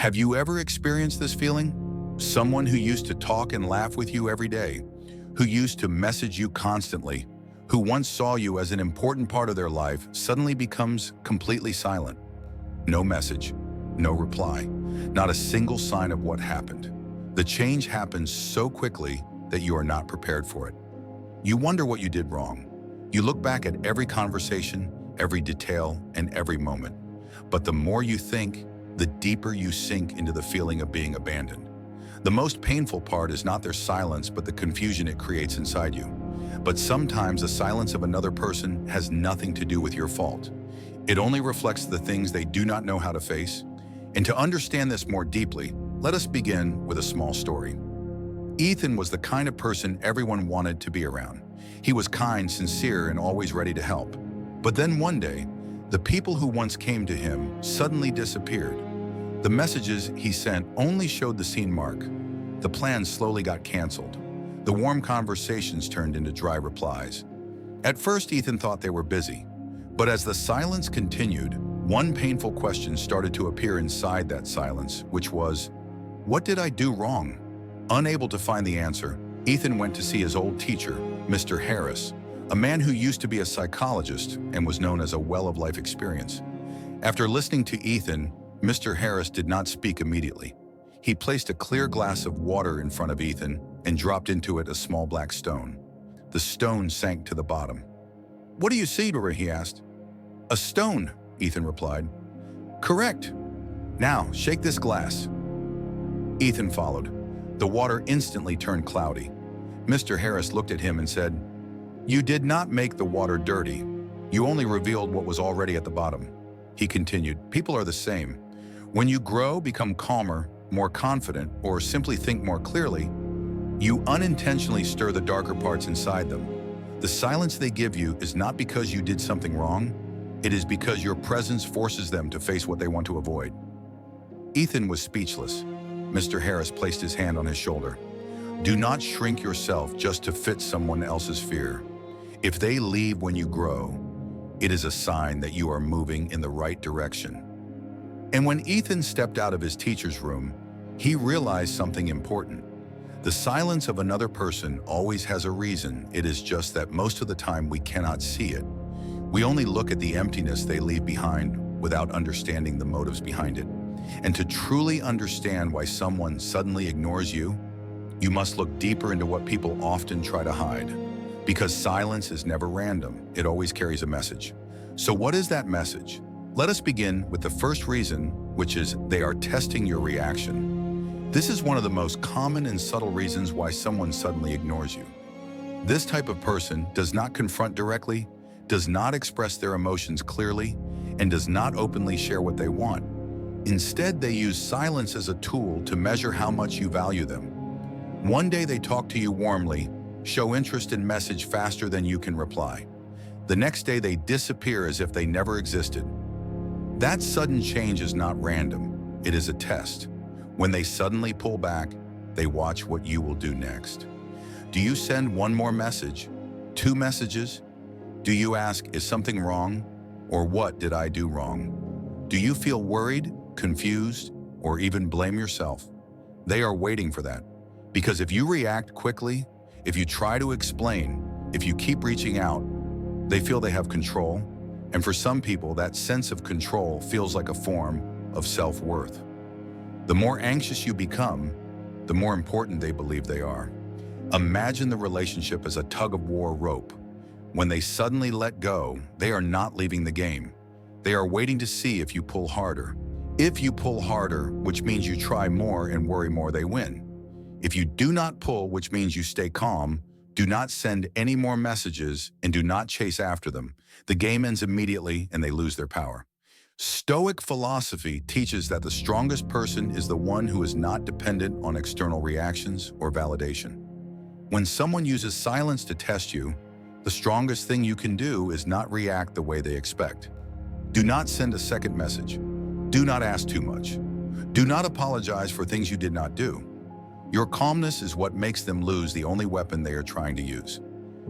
Have you ever experienced this feeling? Someone who used to talk and laugh with you every day, who used to message you constantly, who once saw you as an important part of their life, suddenly becomes completely silent. No message, no reply, not a single sign of what happened. The change happens so quickly that you are not prepared for it. You wonder what you did wrong. You look back at every conversation, every detail, and every moment. But the more you think, the deeper you sink into the feeling of being abandoned. The most painful part is not their silence, but the confusion it creates inside you. But sometimes the silence of another person has nothing to do with your fault. It only reflects the things they do not know how to face. And to understand this more deeply, let us begin with a small story. Ethan was the kind of person everyone wanted to be around. He was kind, sincere, and always ready to help. But then one day, the people who once came to him suddenly disappeared. The messages he sent only showed the scene mark. The plans slowly got canceled. The warm conversations turned into dry replies. At first, Ethan thought they were busy. But as the silence continued, one painful question started to appear inside that silence, which was, what did I do wrong? Unable to find the answer, Ethan went to see his old teacher, Mr. Harris, a man who used to be a psychologist and was known as a well of life experience. After listening to Ethan, Mr. Harris did not speak immediately. He placed a clear glass of water in front of Ethan and dropped into it a small black stone. The stone sank to the bottom. "What do you see, Dora?" he asked. "A stone," Ethan replied. "Correct. Now, shake this glass." Ethan followed. The water instantly turned cloudy. Mr. Harris looked at him and said, "You did not make the water dirty. You only revealed what was already at the bottom." He continued, "People are the same. When you grow, become calmer, more confident, or simply think more clearly, you unintentionally stir the darker parts inside them. The silence they give you is not because you did something wrong. It is because your presence forces them to face what they want to avoid." Ethan was speechless. Mr. Harris placed his hand on his shoulder. "Do not shrink yourself just to fit someone else's fear. If they leave when you grow, it is a sign that you are moving in the right direction." And when Ethan stepped out of his teacher's room, he realized something important. The silence of another person always has a reason. It is just that most of the time we cannot see it. We only look at the emptiness they leave behind without understanding the motives behind it. And to truly understand why someone suddenly ignores you, you must look deeper into what people often try to hide. Because silence is never random, it always carries a message. So what is that message? Let us begin with the first reason, which is they are testing your reaction. This is one of the most common and subtle reasons why someone suddenly ignores you. This type of person does not confront directly, does not express their emotions clearly, and does not openly share what they want. Instead, they use silence as a tool to measure how much you value them. One day they talk to you warmly, show interest in message faster than you can reply. The next day they disappear as if they never existed. That sudden change is not random, it is a test. When they suddenly pull back, they watch what you will do next. Do you send one more message? 2 messages? Do you ask, is something wrong? Or what did I do wrong? Do you feel worried, confused, or even blame yourself? They are waiting for that. Because if you react quickly, if you try to explain, if you keep reaching out, they feel they have control. And for some people, that sense of control feels like a form of self-worth. The more anxious you become, the more important they believe they are. Imagine the relationship as a tug-of-war rope. When they suddenly let go, they are not leaving the game. They are waiting to see if you pull harder. If you pull harder, which means you try more and worry more, they win. If you do not pull, which means you stay calm, do not send any more messages, and do not chase after them, the game ends immediately and they lose their power. Stoic philosophy teaches that the strongest person is the one who is not dependent on external reactions or validation. When someone uses silence to test you, the strongest thing you can do is not react the way they expect. Do not send a second message. Do not ask too much. Do not apologize for things you did not do. Your calmness is what makes them lose the only weapon they are trying to use.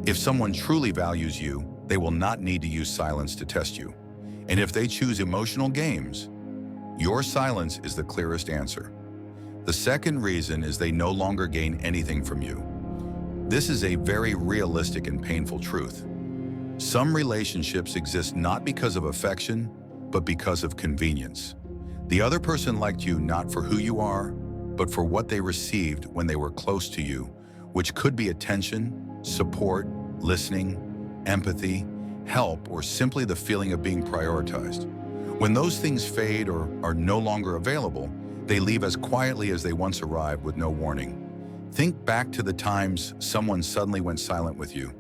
If someone truly values you, they will not need to use silence to test you. And if they choose emotional games, Your silence is the clearest answer. The second reason is they no longer gain anything from you. This is a very realistic and painful truth. Some relationships exist not because of affection, but because of convenience. The other person liked you not for who you are, but for what they received when they were close to you, which could be attention, support, listening, empathy, help, or simply the feeling of being prioritized. When those things fade or are no longer available, they leave as quietly as they once arrived with no warning. Think back to the times someone suddenly went silent with you.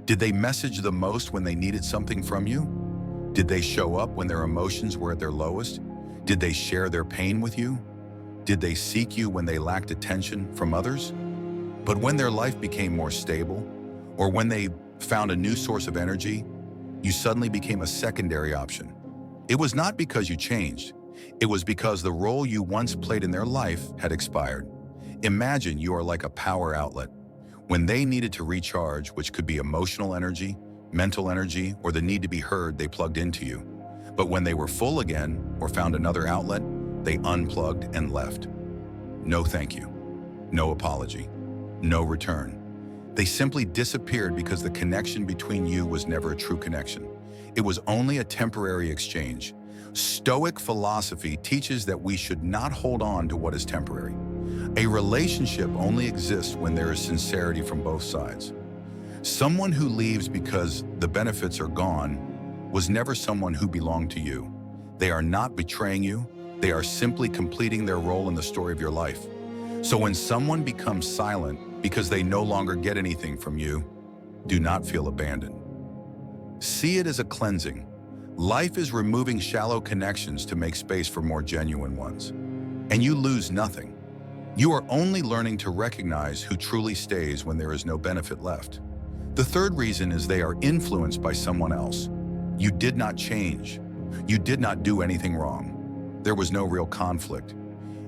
Did they message the most when they needed something from you? Did they show up when their emotions were at their lowest? Did they share their pain with you? Did they seek you when they lacked attention from others? But when their life became more stable, or when they found a new source of energy, you suddenly became a secondary option. It was not because you changed. It was because the role you once played in their life had expired. Imagine you are like a power outlet. When they needed to recharge, which could be emotional energy, mental energy, or the need to be heard, they plugged into you. But when they were full again or found another outlet, they unplugged and left. No thank you. No apology. No return. They simply disappeared because the connection between you was never a true connection. It was only a temporary exchange. Stoic philosophy teaches that we should not hold on to what is temporary. A relationship only exists when there is sincerity from both sides. Someone who leaves because the benefits are gone was never someone who belonged to you. They are not betraying you. They are simply completing their role in the story of your life. So when someone becomes silent because they no longer get anything from you, do not feel abandoned. See it as a cleansing. Life is removing shallow connections to make space for more genuine ones. And you lose nothing. You are only learning to recognize who truly stays when there is no benefit left. The third reason is they are influenced by someone else. You did not change. You did not do anything wrong. There was no real conflict.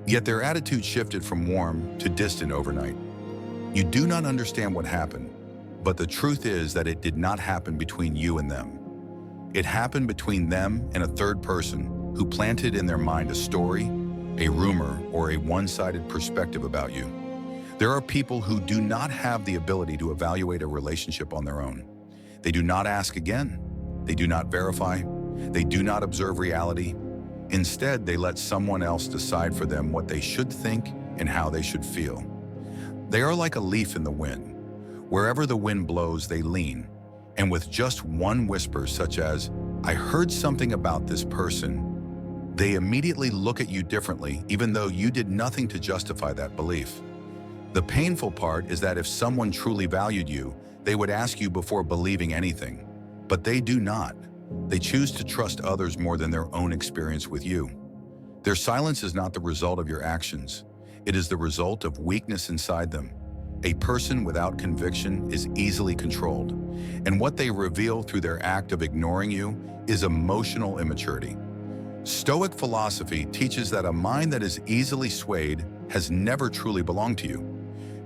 Yet their attitude shifted from warm to distant overnight. You do not understand what happened, but the truth is that it did not happen between you and them. It happened between them and a third person who planted in their mind a story, a rumor, or a one-sided perspective about you. There are people who do not have the ability to evaluate a relationship on their own. They do not ask again. They do not verify. They do not observe reality. Instead, they let someone else decide for them what they should think and how they should feel. They are like a leaf in the wind. Wherever the wind blows, they lean. And with just one whisper, such as, "I heard something about this person," they immediately look at you differently, even though you did nothing to justify that belief. The painful part is that if someone truly valued you, they would ask you before believing anything. But they do not. They choose to trust others more than their own experience with you. Their silence is not the result of your actions. It is the result of weakness inside them. A person without conviction is easily controlled, and what they reveal through their act of ignoring you is emotional immaturity. Stoic philosophy teaches that a mind that is easily swayed has never truly belonged to you.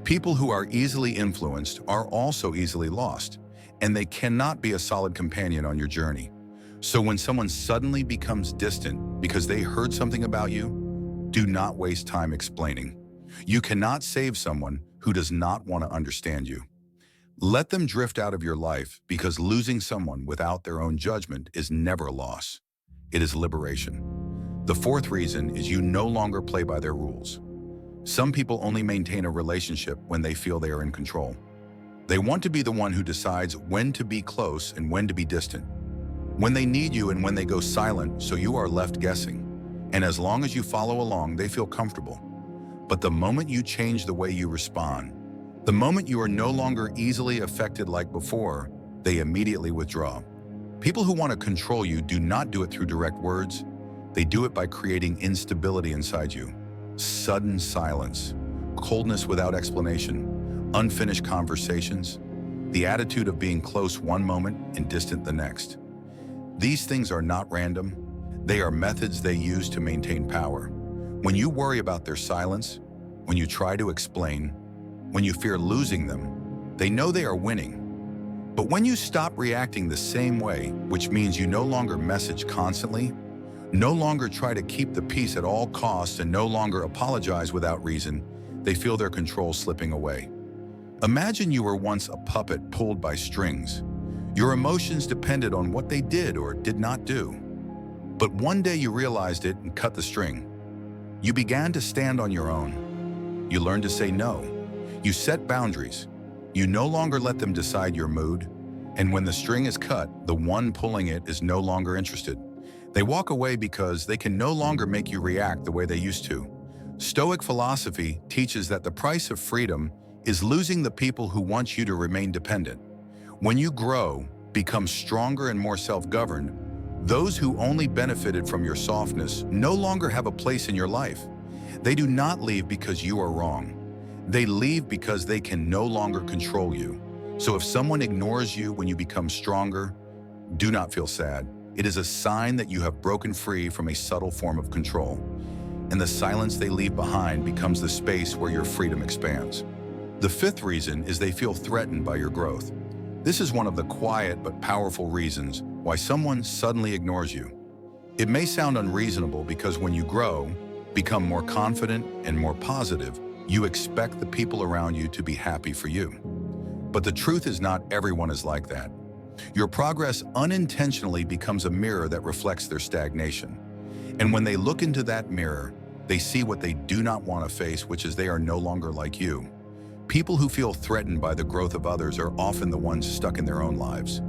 People who are easily influenced are also easily lost, and they cannot be a solid companion on your journey. So when someone suddenly becomes distant because they heard something about you, do not waste time explaining. You cannot save someone who does not want to understand you. Let them drift out of your life, because losing someone without their own judgment is never a loss. It is liberation. The fourth reason is you no longer play by their rules. Some people only maintain a relationship when they feel they are in control. They want to be the one who decides when to be close and when to be distant, when they need you and when they go silent, so you are left guessing. And as long as you follow along, they feel comfortable. But the moment you change the way you respond, the moment you are no longer easily affected like before, they immediately withdraw. People who want to control you do not do it through direct words. They do it by creating instability inside you. Sudden silence, coldness without explanation, unfinished conversations, the attitude of being close one moment and distant the next. These things are not random. They are methods they use to maintain power. When you worry about their silence, when you try to explain, when you fear losing them, they know they are winning. But when you stop reacting the same way, which means you no longer message constantly, no longer try to keep the peace at all costs, and no longer apologize without reason. They feel their control slipping away. Imagine you were once a puppet pulled by strings. Your emotions depended on what they did or did not do. But one day you realized it and cut the string. You began to stand on your own. You learned to say no. You set boundaries. You no longer let them decide your mood. And when the string is cut, the one pulling it is no longer interested. They walk away because they can no longer make you react the way they used to. Stoic philosophy teaches that the price of freedom is losing the people who want you to remain dependent. When you grow, become stronger and more self-governed, those who only benefited from your softness no longer have a place in your life. They do not leave because you are wrong. They leave because they can no longer control you. So if someone ignores you when you become stronger, do not feel sad. It is a sign that you have broken free from a subtle form of control. And the silence they leave behind becomes the space where your freedom expands. The fifth reason is they feel threatened by your growth. This is one of the quiet but powerful reasons why someone suddenly ignores you. It may sound unreasonable because when you grow, become more confident and more positive, you expect the people around you to be happy for you. But the truth is not everyone is like that. Your progress unintentionally becomes a mirror that reflects their stagnation. And when they look into that mirror, they see what they do not want to face, which is they are no longer like you. People who feel threatened by the growth of others are often the ones stuck in their own lives.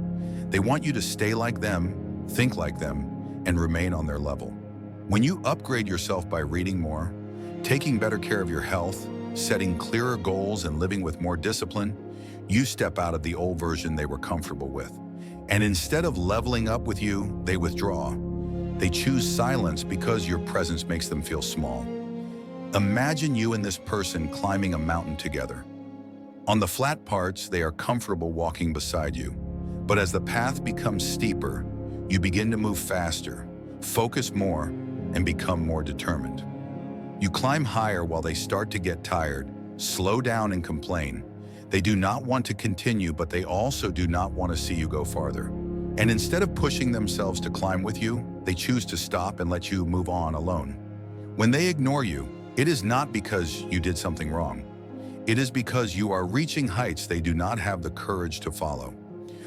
They want you to stay like them, think like them, and remain on their level. When you upgrade yourself by reading more, taking better care of your health, setting clearer goals, and living with more discipline, you step out of the old version they were comfortable with. And instead of leveling up with you, they withdraw. They choose silence because your presence makes them feel small. Imagine you and this person climbing a mountain together. On the flat parts, they are comfortable walking beside you. But as the path becomes steeper, you begin to move faster, focus more, and become more determined. You climb higher while they start to get tired, slow down and complain. They do not want to continue, but they also do not want to see you go farther. And instead of pushing themselves to climb with you, they choose to stop and let you move on alone. When they ignore you, it is not because you did something wrong. It is because you are reaching heights they do not have the courage to follow.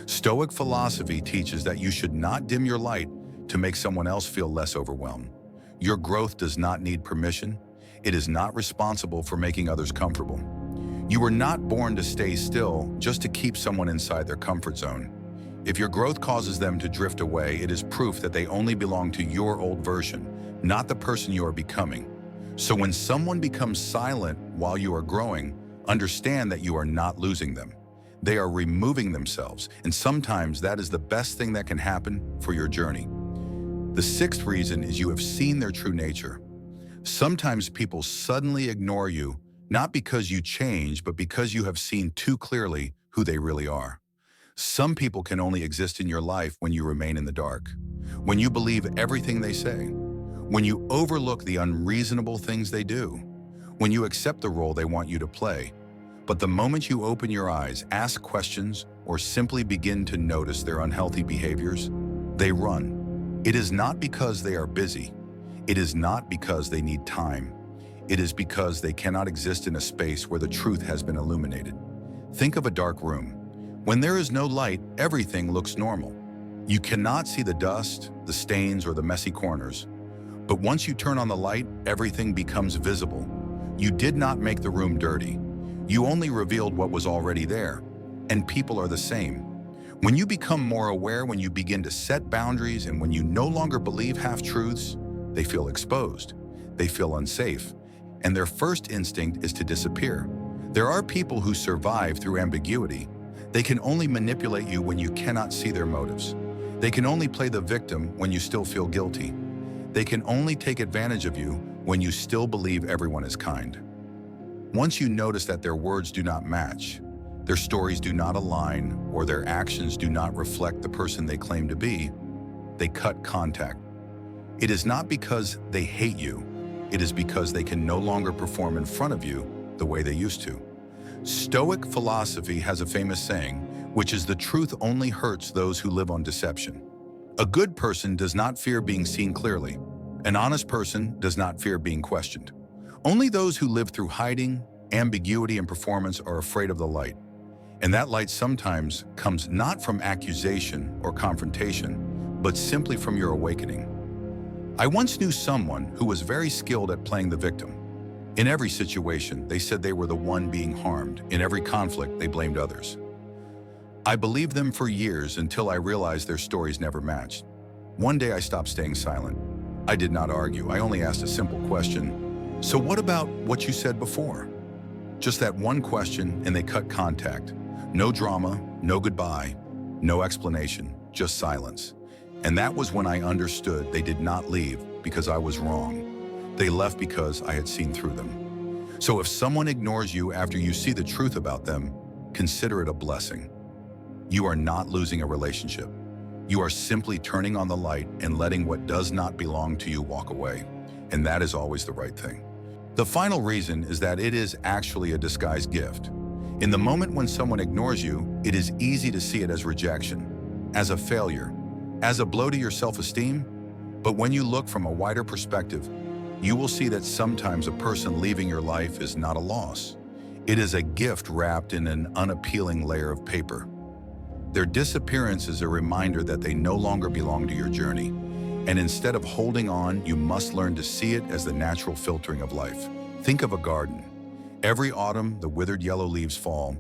Stoic philosophy teaches that you should not dim your light to make someone else feel less overwhelmed. Your growth does not need permission. It is not responsible for making others comfortable. You were not born to stay still just to keep someone inside their comfort zone. If your growth causes them to drift away, it is proof that they only belong to your old version, not the person you are becoming. So when someone becomes silent while you are growing, understand that you are not losing them. They are removing themselves, and sometimes that is the best thing that can happen for your journey. The sixth reason is you have seen their true nature. Sometimes people suddenly ignore you, not because you change, but because you have seen too clearly who they really are. Some people can only exist in your life when you remain in the dark, when you believe everything they say, when you overlook the unreasonable things they do, when you accept the role they want you to play. But the moment you open your eyes, ask questions, or simply begin to notice their unhealthy behaviors, they run. It is not because they are busy. It is not because they need time. It is because they cannot exist in a space where the truth has been illuminated. Think of a dark room. When there is no light, everything looks normal. You cannot see the dust, the stains, or the messy corners. But once you turn on the light, everything becomes visible. You did not make the room dirty. You only revealed what was already there. And people are the same. When you become more aware, when you begin to set boundaries, and when you no longer believe half-truths, they feel exposed. They feel unsafe. And their first instinct is to disappear. There are people who survive through ambiguity. They can only manipulate you when you cannot see their motives. They can only play the victim when you still feel guilty. They can only take advantage of you when you still believe everyone is kind. Once you notice that their words do not match, their stories do not align, or their actions do not reflect the person they claim to be, they cut contact. It is not because they hate you. It is because they can no longer perform in front of you the way they used to. Stoic philosophy has a famous saying, which is the truth only hurts those who live on deception. A good person does not fear being seen clearly. An honest person does not fear being questioned. Only those who live through hiding, ambiguity, and performance are afraid of the light. And that light sometimes comes not from accusation or confrontation, but simply from your awakening. I once knew someone who was very skilled at playing the victim. In every situation, they said they were the one being harmed. In every conflict, they blamed others. I believed them for years until I realized their stories never matched. One day I stopped staying silent. I did not argue. I only asked a simple question. So what about what you said before? Just that one question, and they cut contact. No drama, no goodbye, no explanation, just silence. And that was when I understood they did not leave because I was wrong. They left because I had seen through them. So if someone ignores you after you see the truth about them, consider it a blessing. You are not losing a relationship. You are simply turning on the light and letting what does not belong to you walk away. And that is always the right thing. The final reason is that it is actually a disguised gift. In the moment when someone ignores you, it is easy to see it as rejection, as a failure, as a blow to your self-esteem. But when you look from a wider perspective, you will see that sometimes a person leaving your life is not a loss. It is a gift wrapped in an unappealing layer of paper. Their disappearance is a reminder that they no longer belong to your journey. And instead of holding on, you must learn to see it as the natural filtering of life. Think of a garden. Every autumn, the withered yellow leaves fall.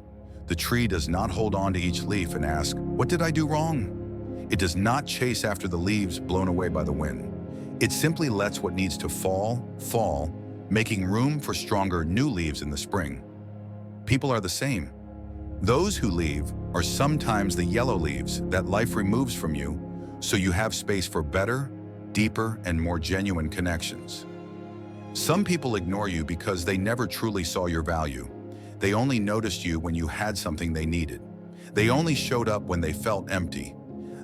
The tree does not hold on to each leaf and ask, "What did I do wrong?" It does not chase after the leaves blown away by the wind. It simply lets what needs to fall, making room for stronger new leaves in the spring. People are the same. Those who leave are sometimes the yellow leaves that life removes from you, so you have space for better, deeper, and more genuine connections. Some people ignore you because they never truly saw your value. They only noticed you when you had something they needed. They only showed up when they felt empty.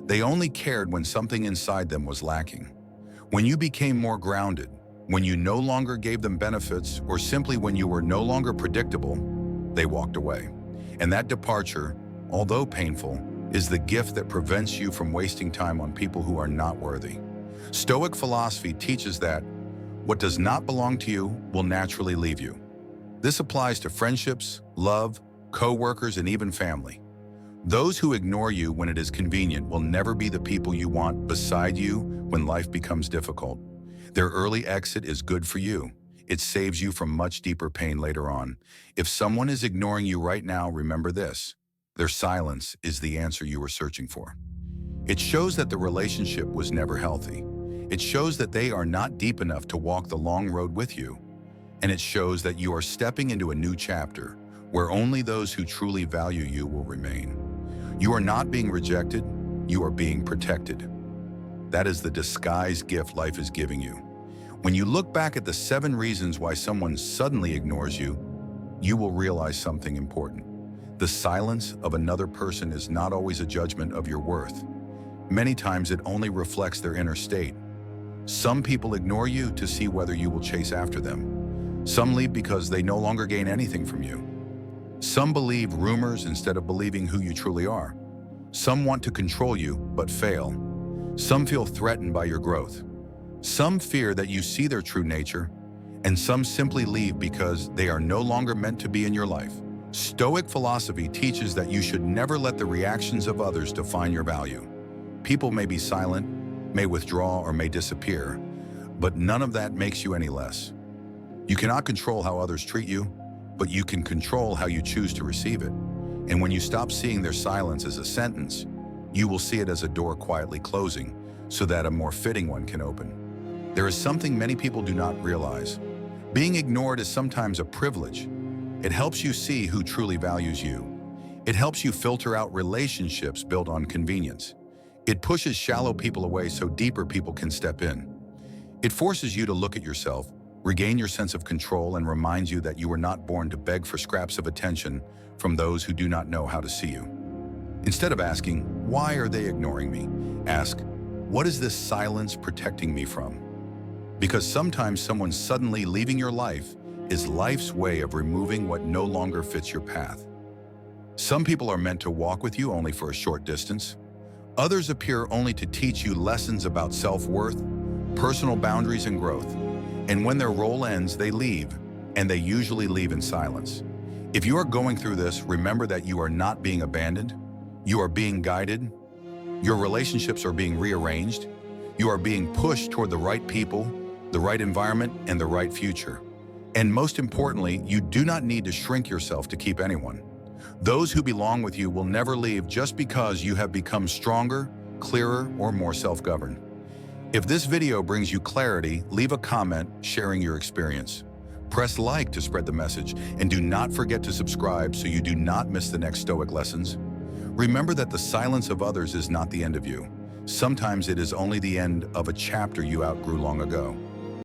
They only cared when something inside them was lacking. When you became more grounded, when you no longer gave them benefits, or simply when you were no longer predictable, they walked away. And that departure, although painful, is the gift that prevents you from wasting time on people who are not worthy. Stoic philosophy teaches that what does not belong to you will naturally leave you. This applies to friendships, love, co-workers, and even family. Those who ignore you when it is convenient will never be the people you want beside you when life becomes difficult. Their early exit is good for you. It saves you from much deeper pain later on. If someone is ignoring you right now, remember this: their silence is the answer you were searching for. It shows that the relationship was never healthy. It shows that they are not deep enough to walk the long road with you. And it shows that you are stepping into a new chapter where only those who truly value you will remain. You are not being rejected, you are being protected. That is the disguised gift life is giving you. When you look back at the 7 reasons why someone suddenly ignores you, you will realize something important. The silence of another person is not always a judgment of your worth. Many times it only reflects their inner state. Some people ignore you to see whether you will chase after them. Some leave because they no longer gain anything from you. Some believe rumors instead of believing who you truly are. Some want to control you, but fail. Some feel threatened by your growth. Some fear that you see their true nature, and some simply leave because they are no longer meant to be in your life. Stoic philosophy teaches that you should never let the reactions of others define your value. People may be silent, may withdraw, or may disappear, but none of that makes you any less. You cannot control how others treat you, but you can control how you choose to receive it. And when you stop seeing their silence as a sentence, you will see it as a door quietly closing so that a more fitting one can open. There is something many people do not realize. Being ignored is sometimes a privilege. It helps you see who truly values you. It helps you filter out relationships built on convenience. It pushes shallow people away so deeper people can step in. It forces you to look at yourself, regain your sense of control, and reminds you that you were not born to beg for scraps of attention from those who do not know how to see you. Instead of asking, "Why are they ignoring me?" ask, "What is this silence protecting me from?" Because sometimes someone suddenly leaving your life is life's way of removing what no longer fits your path. Some people are meant to walk with you only for a short distance. Others appear only to teach you lessons about self-worth, personal boundaries, and growth. And when their role ends, they leave, and they usually leave in silence. If you are going through this, remember that you are not being abandoned. You are being guided. Your relationships are being rearranged. You are being pushed toward the right people, the right environment, and the right future. And most importantly, you do not need to shrink yourself to keep anyone. Those who belong with you will never leave just because you have become stronger, clearer, or more self-governed. If this video brings you clarity, leave a comment sharing your experience. Press like to spread the message, and do not forget to subscribe so you do not miss the next Stoic lessons. Remember that the silence of others is not the end of you. Sometimes it is only the end of a chapter you outgrew long ago.